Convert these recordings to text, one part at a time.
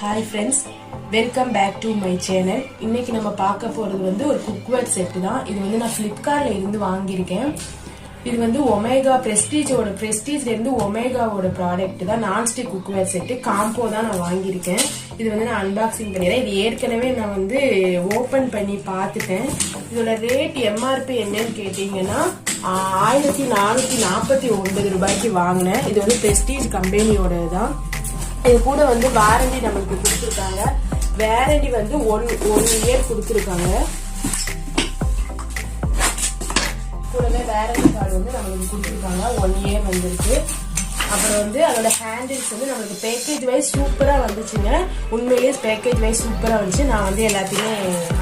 Hi friends, welcome back to my channel. இன்னைக்கு நம்ம பார்க்க போறது வந்து ஒரு குக்வேர் செட் தான். இது வந்து நான் Flipkartல இருந்து வாங்கியிருக்கேன். இது வந்து ஒமேகா பிரஸ்டீஜ்ல இருந்து ஒமேகாவோட ப்ராடக்ட் தான். நான்ஸ்டிக் குக்வேர் செட் காம்போ தான் நான் வாங்கியிருக்கேன். இது வந்து நான் அன்பாக்சிங் பண்ணிடுறேன். இது ஏற்கனவே நான் வந்து ஓபன் பண்ணி பார்த்துட்டேன். இதோட ரேட் எம்ஆர்பி என்னன்னு கேட்டீங்கன்னா 1449 ரூபாய்க்கு வாங்கினேன். இது வந்து பிரஸ்டீஜ் கம்பெனியோட தான். இது கூட வந்து வாரண்டி நமக்கு கொடுத்துருக்காங்க. வாரண்டி வந்து ஒன் இயர் கொடுத்துருக்காங்க. கூடவே வாரண்டி கார்டு வந்து நம்மளுக்கு கொடுத்துருக்காங்க. 1 இயர் வந்துருக்கு. அப்புறம் வந்து அதோட ஹேண்டில்ஸ் வந்து நம்மளுக்கு பேக்கேஜ் வைஸ் சூப்பரா வந்துச்சுங்க. உண்மையிலேயே பேக்கேஜ் வைஸ் சூப்பரா வந்துச்சு. நான் வந்து எல்லாத்தையுமே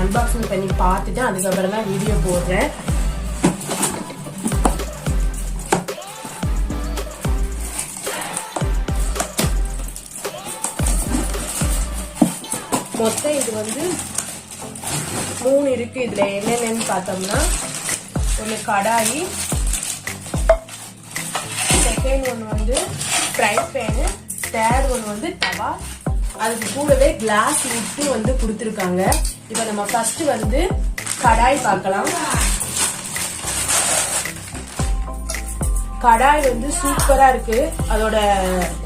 அன்பாக்சிங் பண்ணி பார்த்துட்டேன். அதுக்கப்புறம் தான் வீடியோ போடுறேன். மொத்தம் இது வந்து 3 இருக்கு. இதுல என்னென்னு பார்த்தோம்னா, ஒன்று கடாயி, செகண்ட் ஒன்று வந்து ஃப்ரை பேனு, தேர்ட் ஒன்று வந்து தவா, அதுக்கு கூடவே கிளாஸ் விட்டு வந்து கொடுத்துருக்காங்க. இப்போ நம்ம ஃபர்ஸ்ட் வந்து கடாய் பார்க்கலாம். கடாய் வந்து சூப்பரா இருக்கு. அதோட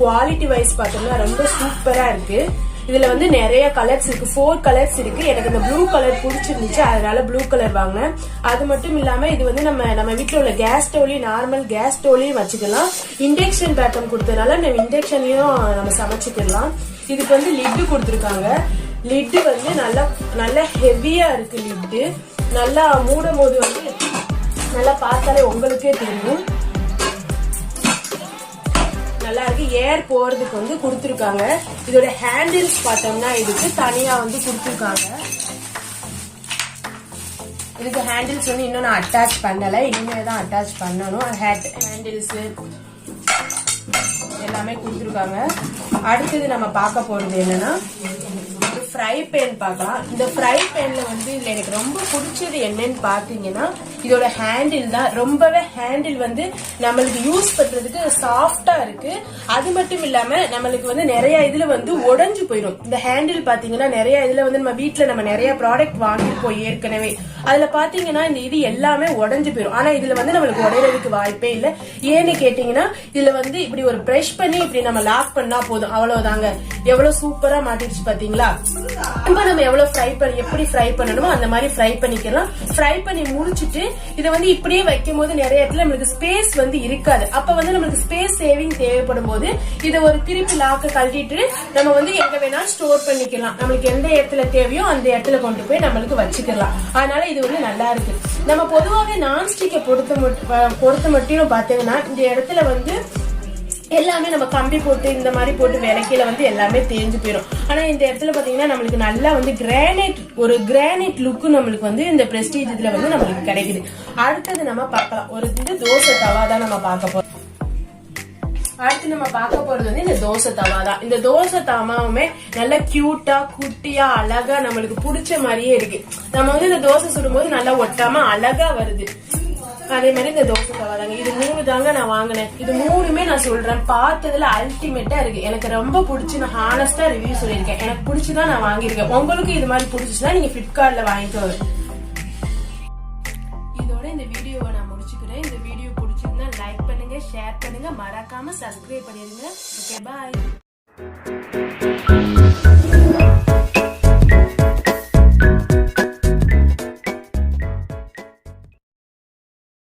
குவாலிட்டி வைஸ் பார்த்தோம்னா ரொம்ப சூப்பரா இருக்கு. இதுல வந்து நிறைய கலர்ஸ் இருக்கு. 4 கலர்ஸ் இருக்கு. எனக்கு இந்த ப்ளூ கலர் பிடிச்சிருந்துச்சு, அதனால ப்ளூ கலர் வாங்கினேன். அது மட்டும் இல்லாம இது வந்து நம்ம வீட்டுல உள்ள கேஸ் ஸ்டவ்லயும் நார்மல் கேஸ் ஸ்டவ்லயும் வச்சுக்கலாம். இண்டக்ஷன் பேட்டர்ன் கொடுத்ததுனால நம்ம இண்டக்ஷன்லயும் நம்ம சமைச்சுக்கலாம். இதுக்கு வந்து லிட்டு கொடுத்துருக்காங்க. லிட்டு வந்து நல்லா ஹெவியா இருக்கு. லிட்டு நல்லா மூடும் போது வந்து நல்லா பார்த்தாலே உங்களுக்கே தெரியும். நல்லா இருக்கு. ஏர் போறதுக்கு வந்து கொடுத்துருக்காங்க. இதோட ஹேண்டில்ஸ் பார்த்தோம்னா இதுக்கு தனியா வந்து கொடுத்துருக்காங்க. இதுக்கு ஹேண்டில்ஸ் வந்து இன்னும் நான் அட்டாச் பண்ணல. இனிமே தான் அட்டாச் பண்ணணும். ஹேண்டில்ஸ் எல்லாமே கொடுத்துருக்காங்க. அடுத்தது நம்ம பார்க்க போறது என்னன்னா, ஃப்ரை பேன் பார்க்கலாம். இந்த ஃப்ரை பேன்ல வந்து இதுல எனக்கு ரொம்ப பிடிச்சது என்னன்னு பாத்தீங்கன்னா, இதோட ஹேண்டில் தான். ரொம்பவே ஹேண்டில் வந்து நம்மளுக்கு யூஸ் பண்றதுக்கு சாஃப்டா இருக்கு. அது மட்டும் இல்லாம நம்மளுக்கு வந்து நிறைய இதுல வந்து உடைஞ்சு போயிடும். இந்த ஹேண்டில் பாத்தீங்கன்னா நிறைய இதுல வந்து நம்ம வீட்டுல நம்ம நிறைய ப்ராடக்ட் வாங்கிருப்போம் ஏற்கனவே. அதுல பாத்தீங்கன்னா இந்த இது எல்லாமே உடைஞ்சு போயிடும். ஆனா இதுல வந்து நம்மளுக்கு உடையறதுக்கு வாய்ப்பே இல்லை. ஏன்னு கேட்டீங்கன்னா, இதுல வந்து இப்படி ஒரு பிரஷ் பண்ணி இப்படி நம்ம லாக் பண்ணா போதும். அவ்வளவுதாங்க. எவ்வளவு சூப்பரா மாட்டிடுச்சு பாத்தீங்களா? இப்ப நம்ம எப்படி ஃப்ரை பண்ணணுமோ அந்த மாதிரி ஃப்ரை பண்ணிக்கலாம். ஃப்ரை பண்ணி முடிச்சிட்டு இதை வந்து இப்படியே வைக்கும் போது நிறைய இடத்துல நம்மளுக்கு ஸ்பேஸ் வந்து இருக்காது. அப்ப வந்து நம்மளுக்கு ஸ்பேஸ் சேவிங் தேவைப்படும் போது இதை ஒரு திருப்பி லாக்க கழட்டிட்டு நம்ம வந்து எங்க வேணாலும் ஸ்டோர் பண்ணிக்கலாம். நம்மளுக்கு எந்த இடத்துல தேவையோ அந்த இடத்துல கொண்டு போய் நம்மளுக்கு வச்சுக்கலாம். அதனால இது வந்து நல்லா இருக்கு. நம்ம பொதுவாகவே நான்ஸ்டிக்கை பொறுத்த மட்டும் பாத்தீங்கன்னா இந்த இடத்துல வந்து எல்லாமே நம்ம கம்பி போட்டு இந்த மாதிரி போட்டு விளக்கையில வந்து எல்லாமே தேஞ்சு போயிடும். ஆனா இந்த இடத்துல பாத்தீங்கன்னா நம்மளுக்கு நல்லா வந்து கிரானைட் லுக்கு நம்மளுக்கு வந்து இந்த பிரஸ்டீஜ் இதுல வந்து நம்மளுக்கு கிடைக்குது. அடுத்தது நம்ம பார்க்கலாம். ஒரு இது தோசை தவா தான் நம்ம பார்க்க போறோம். அடுத்து நம்ம பார்க்க போறது வந்து இந்த தோசை தவா தான். இந்த தோசை தவாவுமே நல்ல கியூட்டா குட்டியா அழகா நம்மளுக்கு பிடிச்ச மாதிரியே இருக்கு. நம்ம வந்து இந்த தோசை சுடும்போது நல்லா ஒட்டாம அழகா வருது. அதே மாதிரி இந்த தோசை தவா தாங்க. இது 3 தாங்க நான் வாங்கினேன். இது 3மே நான் சொல்றேன், பார்த்ததுல அல்டிமேட்டா இருக்கு. எனக்கு ரொம்ப பிடிச்சி நான் ஹானஸ்டா ரிவ்யூ சொல்லியிருக்கேன். எனக்கு பிடிச்சுதான் நான் வாங்கியிருக்கேன். உங்களுக்கு இது மாதிரி பிடிச்சிச்சுன்னா நீங்க Flipkartல வாங்கிக்கோங்க. இதோட இந்த வீடியோவை நான் முடிச்சுக்கிறேன். இந்த வீடியோ பிடிச்சிருந்தா லைக் பண்ணுங்க, ஷேர் பண்ணுங்க, மறக்காம சப்ஸ்கிரைப் பண்ணிருங்க. ஓகே, பாய்.